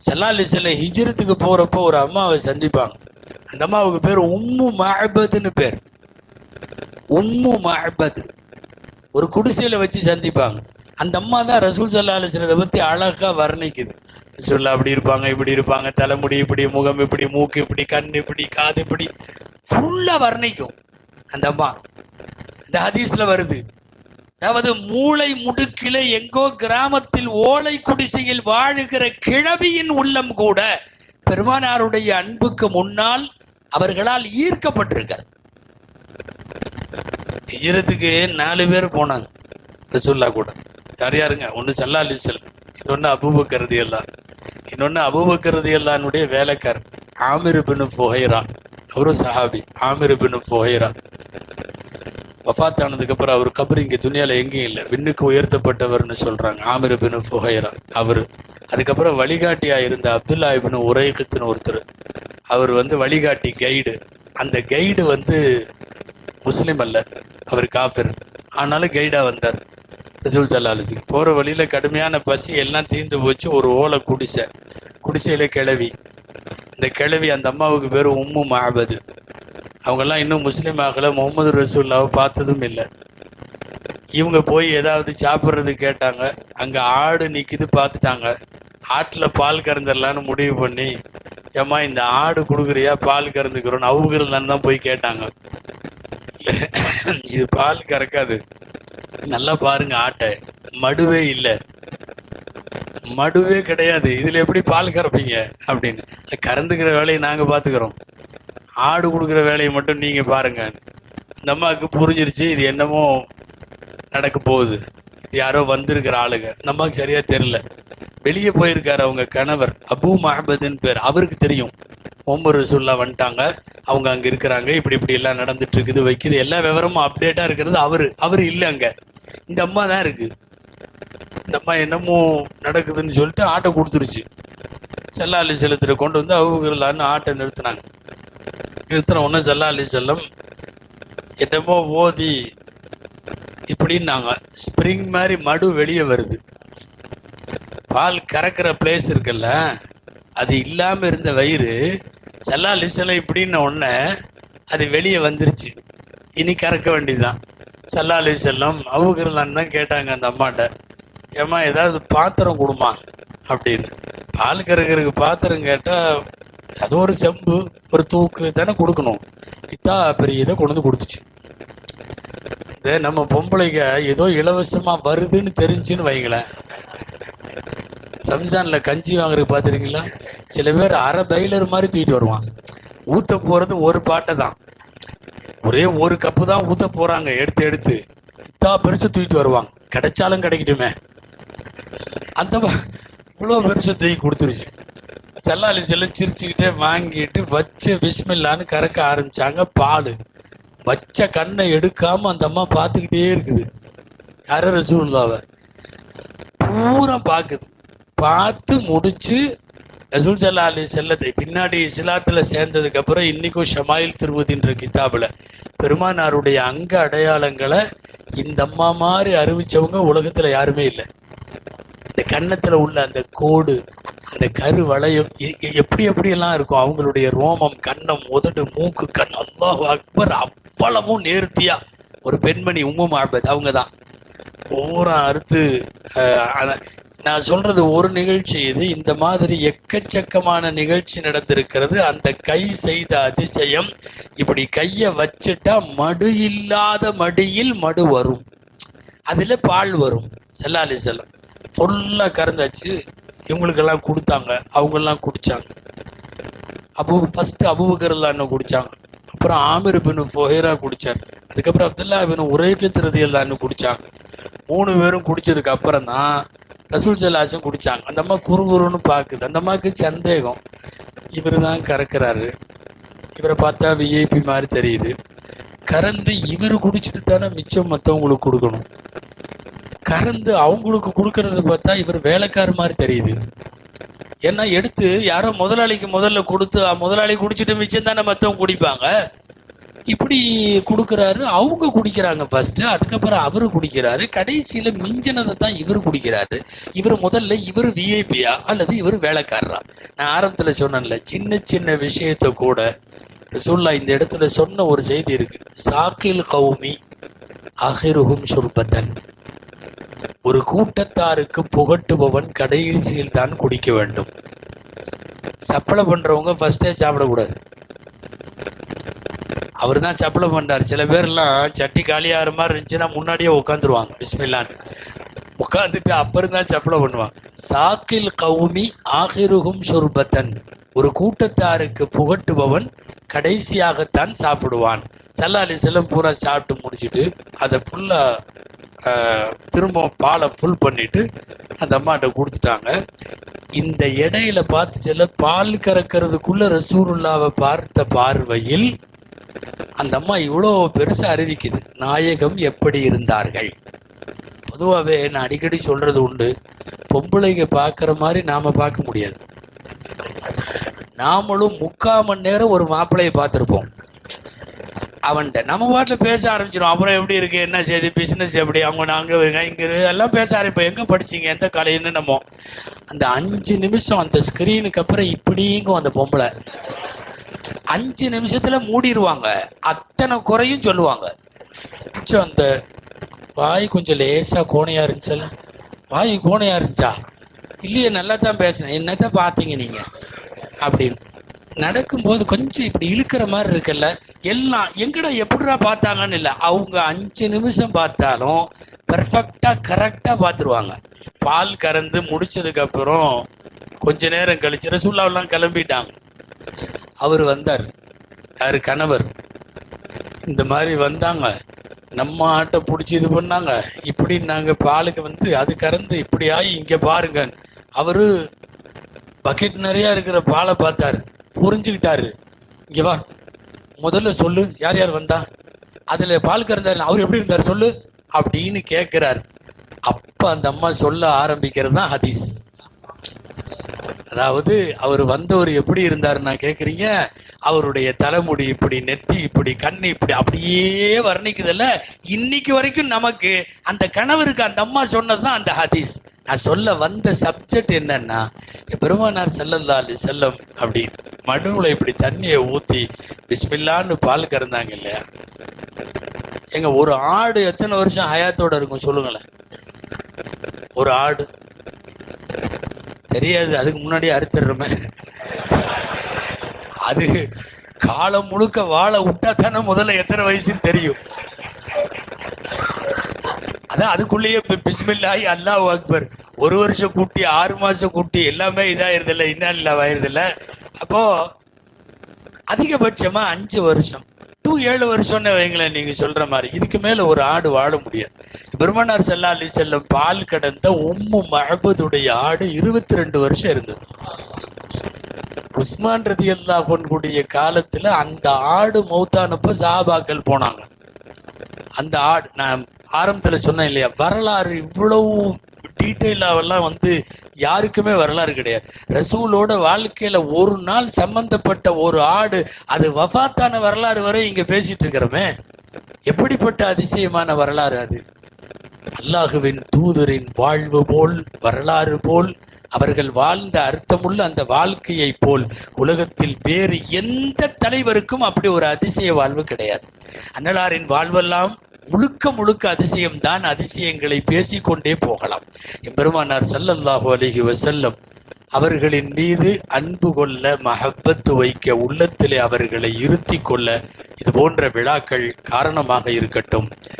ஸல்லல்லாஹு அலைஹி வஸல்லம் ஹிஜ்ரத்துக்கு போறப்போ ஒரு அம்மாவை சந்திப்பாங்க. அந்த அம்மாவுக்கு பேர் உம்மு மஅபத்னு பேர். உம்மு மஅபத். ஒரு குடிசையில வச்சு சந்திப்பாங்க. அந்த அம்மா தான் ரசூல் ஸல்லல்லாஹு அலைஹி வஸல்லத்தை பத்தி அழகா வர்ணிக்குது. ரசூலுல்லாஹ் அப்படி இருப்பாங்க, இப்படி இருப்பாங்க, தலைமுடி இப்படி, முகம் இப்படி, மூக்கு இப்படி, கண் இப்படி, காது இப்படி, ஃபுல்லா வர்ணிக்கும் அந்த அம்மா. இந்த ஹதீஸ்ல வருது. அதாவது மூளை முடுக்கில எங்கோ கிராமத்தில் ஓலை குடிசையில் வாழுகிற கிழவியின் உள்ளம் கூட பெருமானாருடைய அன்புக்கு முன்னால் அவர்களால் ஈர்க்கப்பட்டிருக்கார். ஹிஜ்ரத்துக்கு 4 பேர் போனாங்க ரசூலுல்லாஹ் கூட. யார் யாருங்க? ஒன்று ஸல்லல்லாஹு அலைஹி வஸல்லம், இன்னொன்று அபூபக்கர் ரலியல்லாஹு, இன்னொன்று அபூபக்கர் ரலியல்லாஹுடைய வேலைக்காரர் ஆமிர் இப்னு ஃபுஹைரா, ஒரு சஹாபி. ஆமிர் இப்னு ஃபுஹைரா வஃபாத் ஆனதுக்கு அப்புறம் அவர் கபர் இங்கே துனியாவில் எங்கேயும் இல்லை, விண்ணுக்கு உயர்த்தப்பட்டவர்னு சொல்றாங்க. ஆமிர் இப்னு ஃபுஹைரா அவர். அதுக்கப்புறம் வழிகாட்டியா இருந்த அப்துல்லா இப்னு உரைகத்துன்னு ஒருத்தர், அவர் வழிகாட்டி கைடு. அந்த கைடு முஸ்லிம் அல்ல, அவர் காஃபிர், ஆனாலும் கைடா வந்தார் ரசூல் ஸல்லல்லாஹு அலைஹி வஸல்லம். போற வழியில கடுமையான பசி, எல்லாம் தீர்ந்து போச்சு. ஒரு ஓலை குடிசையில கிழவி. இந்த கிழவி, அந்த அம்மாவுக்கு பேர் உம்மு மஅபத். அவங்கெல்லாம் இன்னும் முஸ்லீம் ஆகலை, முகமது ரசூலுல்லாவை பார்த்ததும் இல்லை. இவங்க போய் ஏதாவது சாப்பிட்றது கேட்டாங்க. அங்கே ஆடு நிற்கிது, பார்த்துட்டாங்க. ஆட்டில் பால் கறந்துடலான்னு முடிவு பண்ணி, ஏம்மா இந்த ஆடு கொடுக்குறியா, பால் கறந்துக்கிறோன்னு அவுகிறலான்னு தான் போய் கேட்டாங்க. இது பால் கறக்காது, நல்லா பாருங்க ஆட்டை, மடுவே இல்லை, மடுவே கிடையாது, இதில் எப்படி பால் கறப்பீங்க அப்படின்னு. கறந்துக்கிற வேலையை நாங்கள் பார்த்துக்கிறோம், ஆடு கொடுக்குற வேலையை மட்டும் நீங்கள் பாருங்க. அந்த அம்மாவுக்கு புரிஞ்சிருச்சு, இது என்னமோ நடக்க போகுது, இது யாரோ வந்திருக்கிற ஆளுங்க. அந்த அம்மாவுக்கு சரியாக தெரில. வெளியே போயிருக்காரு அவங்க கணவர், அபூ மஅபத்னு பேர். அவருக்கு தெரியும் முஹம்மது ரசூலுல்லாஹ் வந்துட்டாங்க, அவங்க அங்கே இருக்கிறாங்க, இப்படி இப்படி எல்லாம் நடந்துட்டு இருக்குது, வைக்குது, எல்லா விவரமும் அப்டேட்டாக இருக்கிறது அவர் இல்லை அங்கே. இந்த அம்மா தான் இருக்கு. இந்த அம்மா என்னமோ நடக்குதுன்னு சொல்லிட்டு ஆட்டை கொடுத்துருச்சு. ஸல்லல்லாஹு அலைஹி வஸல்லம் கொண்டு வந்து அவுகலான்னு ஆட்டை நிறுத்தினாங்க. நிறுத்தின உடனே ஸல்லல்லாஹு அலைஹி வஸல்லம் என்னமோ ஓதி இப்படின்னாங்க. ஸ்ப்ரிங் மாதிரி மடு வெளியே வருது. பால் கறக்கிற பிளேஸ் இருக்குல்ல, அது இல்லாமல் இருந்த வயிறு ஸல்லல்லாஹு அலைஹி வஸல்லம் இப்படின்ன உடனே அது வெளியே வந்துருச்சு. இனி கறக்க வேண்டியதுதான். ஸல்லல்லாஹு அலைஹி வஸல்லம் அவுகலான்னு தான் கேட்டாங்க அந்த அம்மாட்ட, ஏம்மா ஏதாவது பாத்திரம் கொடுமா அப்படின்னு. பால் கறக்கிறதுக்கு பாத்திரம் கேட்டால் அது ஒரு செம்பு, ஒரு தூக்கு தானே கொடுக்கணும். இத்தா பெரிய இதை கொண்டு வந்து கொடுத்துச்சு. இந்த நம்ம பொம்பளைங்க ஏதோ இலவசமாக வருதுன்னு தெரிஞ்சுன்னு வைங்களேன். ரம்ஜானில் கஞ்சி வாங்குறதுக்கு பார்த்துருக்கீங்களா? சில பேர் அரை பைலர் மாதிரி தூக்கிட்டு வருவான். ஊற்ற போகிறது ஒரு பாட்டை தான், ஒரே ஒரு கப்பு தான் ஊற்ற போகிறாங்க. எடுத்து இத்தா பெருசு தூக்கிட்டு வருவாங்க. கிடைச்சாலும் கிடைக்கட்டுமே, அந்த இவ்வளோ பெருசு தூக்கி கொடுத்துருச்சு. ஸல்லல்லாஹு அலைஹி வஸல்லம் சிரிச்சுக்கிட்டே வாங்கிட்டு வச்சு பிஸ்மில்லான்னு கறக்க ஆரம்பிச்சாங்க. பால் வச்ச கண்ணை எடுக்காம அந்த அம்மா பார்த்துக்கிட்டே இருக்குது. யார ரசூலுல்லாஹ்வை பூரா பார்க்குது. பார்த்து முடிச்சு ரசூல் ஸல்லல்லாஹு அலைஹி வஸல்லத்தை பின்னாடி இஸ்லாத்தில் சேர்ந்ததுக்கு அப்புறம் இன்னைக்கும் ஷமாயில் திருமதின்ற கிதாபில் பெருமானாருடைய அங்க அடையாளங்களை இந்த அம்மா மாதிரி அறிவிச்சவங்க உலகத்தில் யாருமே இல்லை. இந்த கன்னத்தில் உள்ள அந்த கோடு, அந்த கரு வளையம் எப்படியெல்லாம் இருக்கும், அவங்களுடைய ரோமம், கன்னம், உதடு, மூக்கு, கண், அல்லாஹ் அக்பர், அவ்வளவும் நேர்த்தியா ஒரு பெண்மணி உம்மு மஅபத். அவங்க தான் பூரா அறுத்து. நான் சொல்றது ஒரு நிகழ்ச்சி இது, இந்த மாதிரி எக்கச்சக்கமான நிகழ்ச்சி நடந்திருக்கிறது. அந்த கை செய்த அதிசயம், இப்படி கையை வச்சுட்டா மடு இல்லாத மடியில் மடு வரும், அதுல பால் வரும். ஸல்லல்லாஹு அலைஹி வஸல்லம் ஃபுல்லாக கறந்தாச்சு. இவங்களுக்கெல்லாம் கொடுத்தாங்க, அவங்கெல்லாம் குடித்தாங்க. ஃபஸ்ட்டு அபூபக்கர் ரலியல்லாஹு குடித்தாங்க, அப்புறம் ஆமிர் இப்னு ஃபுஹைரா குடித்தார், அதுக்கப்புறம் அப்துல்லா இப்னு உரைகத் ரலியல்லாஹு குடித்தாங்க. 3 பேரும் குடித்ததுக்கு அப்புறம் தான் ரசூல் ஸல்லல்லாஹு அலைஹி வஸல்லம் குடித்தாங்க. அந்த அம்மா குறுகுறுன்னு பார்க்குது. அந்த அம்மாவுக்கு சந்தேகம், இவர் தான் கறக்கிறாரு, இவரை பார்த்தா விஐபி மாதிரி தெரியுது, கறந்து இவர் குடிச்சிட்டு தானே மிச்சம் மற்றவங்களுக்கு கொடுக்கணும், கறந்து அவங்களுக்கு கொடுக்கறத பார்த்தா இவர் வேலைக்கார மாதிரி தெரியுது. ஏன்னா எடுத்து யாரோ முதலாளிக்கு முதல்ல கொடுத்து முதலாளி குடிச்சிட்டு மிச்சம் தானே மற்றவங்க குடிப்பாங்க. இப்படி கொடுக்குறாரு. அவங்க குடிக்கிறாங்க ஃபர்ஸ்ட், அதுக்கப்புறம் அவரு குடிக்கிறாரு, கடைசியில மிஞ்சினதை தான் இவர் குடிக்கிறாரு. இவர் முதல்ல இவர் விஐபியா அல்லது இவர் வேலைக்காரரா? நான் ஆரம்பத்தில் சொன்னேன்ல, சின்ன சின்ன விஷயத்த கூட ரசூலுல்லாஹ் இந்த இடத்துல சொன்ன ஒரு செய்தி இருக்கு. சாக்கில் கௌமி ஆகிருஹும் ஷுர்பத்தன், ஒரு கூட்டத்தாருக்கு புகட்டுபவன் கடைசியில் தான் குடிக்க வேண்டும். சப்பளை பண்றவங்க ஃபர்ஸ்டே சாப்பிடக்கூடாது. அவர் தான் சப்பளை பண்றாரு. சில பேர்லாம் சட்டி காலியாகிற மாதிரி இருந்துச்சுன்னா முன்னாடியே உட்காந்துருவாங்க, பிஸ்மில்லான்னு உட்காந்துட்டு அப்புறம் தான் சப்பளை பண்ணுவாங்க. சாக்கில் கௌமி ஆகிருஹும் ஷுர்பத்தன், ஒரு கூட்டத்தாருக்கு புகட்டுபவன் கடைசியாகத்தான் சாப்பிடுவான். ஸல்லல்லாஹு அலைஹி வஸல்லம் பூரா சாப்பிட்டு முடிச்சுட்டு அதை ஃபுல்லாக திரும்ப பாலை ஃபுல் பண்ணிட்டு அந்த அம்மாட்ட கொடுத்துட்டாங்க. இந்த இடையில பார்த்து சில பால் கறக்கிறதுக்குள்ள ரசூலுல்லாவை பார்த்த பார்வையில் அந்த அம்மா இவ்வளோ பெருசா அறிவிக்குது, நாயகம் எப்படி இருந்தார்கள். பொதுவாகவே நான் அடிக்கடி சொல்றது உண்டு, பொம்பளைங்க பார்க்குற மாதிரி நாம பார்க்க முடியாது. நாமளும் 3/4 மணி நேரம் ஒரு மாப்பிள்ளையை பார்த்துருப்போம். அவன்கிட்ட நம்ம பாட்டில் பேச ஆரம்பிச்சிடும். அப்புறம் எப்படி இருக்கு, என்ன செய்தி, பிஸ்னஸ் எப்படி, அவங்க நாங்கள் இங்கே எல்லாம் பேச ஆரம்பிப்போம். எங்கே படிச்சிங்க, எந்த காலேஜ்னு. நம்ம அந்த 5 நிமிஷம் அந்த ஸ்க்ரீனுக்கு அப்புறம் இப்படிங்கும் அந்த பொம்பளை. 5 நிமிஷத்துல மூடிடுவாங்க, அத்தனை குறையும் சொல்லுவாங்க. கொஞ்சம் அந்த வாய் கொஞ்சம் லேசா கோணையா இருந்துச்சல்ல, வாய் கோணையா இருந்துச்சா, இல்லையே நல்லா தான் பேசினேன், என்னதான் பார்த்தீங்க நீங்க அப்படின்னு நடக்கும்போது கொஞ்சம் இப்படி இழுக்கிற மாதிரி இருக்குல்ல. எல்லாம் எங்கடா எப்படிடா பார்த்தாங்கன்னு இல்லை, அவங்க 5 நிமிஷம் பார்த்தாலும் பெர்ஃபெக்டா கரெக்டா பார்த்துருவாங்க. பால் கறந்து முடிச்சதுக்கு அப்புறம் கொஞ்ச நேரம் கழிச்சு ரசூலுல்லாஹ் கிளம்பிட்டாங்க. அவர் வந்தார், யாரு, கணவர். இந்த மாதிரி வந்தாங்க, நம்ம ஆட்டை பிடிச்சி இது பண்ணாங்க, இப்படி நாங்கள் பாலுக்கு வந்து அது கறந்து இப்படி ஆகி இங்கே பாருங்க. அவரு பக்கெட் நிறையா இருக்கிற பாலை பார்த்தாரு, புரிஞ்சுக்கிட்டாரு. இங்கே வா, முதல்ல சொல்லு யார் யார் வந்தா, அதில் பால் கறந்தாரு, அவர் எப்படி இருந்தார் சொல்லு அப்படின்னு கேட்குறாரு. அப்போ அந்த அம்மா சொல்ல ஆரம்பிக்கிறது தான் ஹதீஸ். அதாவது அவர் வந்தவர் எப்படி இருந்தாருன்னா கேட்குறீங்க, அவருடைய தலைமுடி இப்படி, நெத்தி இப்படி, கண்ணு இப்படி, அப்படியே வர்ணிக்குதுல்ல. இன்னைக்கு வரைக்கும் நமக்கு அந்த கணவருக்கு அந்த அம்மா சொன்னது தான் அந்த ஹதீஸ். நான் சொல்ல வந்த சப்ஜெக்ட் என்னன்னா, பெருமானார் ஸல்லல்லாஹு அலைஹி வஸல்லம் அப்படி மடுவில் இப்படி தண்ணியை ஊற்றி பிஸ்மில்லான்னு பால் கறந்தாங்க இல்லையா. எங்க ஒரு ஆடு எத்தனை வருஷம் ஹயாத்தோட இருக்கும் சொல்லுங்களேன்? ஒரு ஆடு தெரியாது, அதுக்கு முன்னாடி அறுத்துடுறோமே. அது காலம் முழுக்க வாழை விட்டா தானே முதல்ல எத்தனை வயசுன்னு தெரியும். அதான் அதுக்குள்ளேயே பிஸ்மில்லாஹி அல்லாஹு அக்பர், 1 வருஷம் கூட்டி 6 மாசம் கூட்டி எல்லாமே இதாயிருதில்ல, இன்னும் ஆயிருதில்ல. அப்போ அதிகபட்சமா 5 வருஷம் டு 7 வருஷம்னு வைங்களேன். நீங்க சொல்ற மாதிரி இதுக்கு மேல ஒரு ஆடு வாழ முடியாது. பெருமானார் ஸல்லல்லாஹு அலைஹி வஸல்லம் பால் கடந்த உம்மு மஅபதுடைய ஆடு 22 வருஷம் இருந்தது. உஸ்மான் ரலியல்லாஹு அன்ஹுடைய காலத்துல அந்த ஆடு மௌத்தானப்ப சஹாபாக்கள் போனாங்க. அந்த ஆடு நான் ஆரம்பத்துல சொன்னேன் இல்லையா, வரலாறு இவ்வளவு டீட்டெயிலாவெல்லாம் வந்து யாருக்குமே வரலாறு கிடையாது. ரசூலோட வாழ்க்கையில ஒரு நாள் சம்பந்தப்பட்ட ஒரு ஆடு, அது வஃபாத்தான வரலாறு வரை இங்க பேசிட்டு இருக்கிறோமே. எப்படிப்பட்ட அதிசயமான வரலாறு அது! அல்லாஹுவின் தூதரின் வாழ்வு போல், வரலாறு போல், அவர்கள் வாழ்ந்த அர்த்தமுள்ள அந்த வாழ்க்கையை போல் உலகத்தில் வேறு எந்த தலைவருக்கும் அப்படி ஒரு அதிசய வாழ்வு கிடையாது. அன்னலாரின் வாழ்வெல்லாம் முழுக்க முழுக்க அதிசயம்தான். அதிசயங்களை பேசிக்கொண்டே போகலாம். எம்பெருமானார் ஸல்லல்லாஹு அலைஹி வஸல்லம் அவர்களின் மீது அன்பு கொள்ள, மஹப்பத்து வைக்க, உள்ளத்திலே அவர்களை இருத்தி கொள்ள இது போன்ற விழாக்கள் காரணமாக இருக்கட்டும்.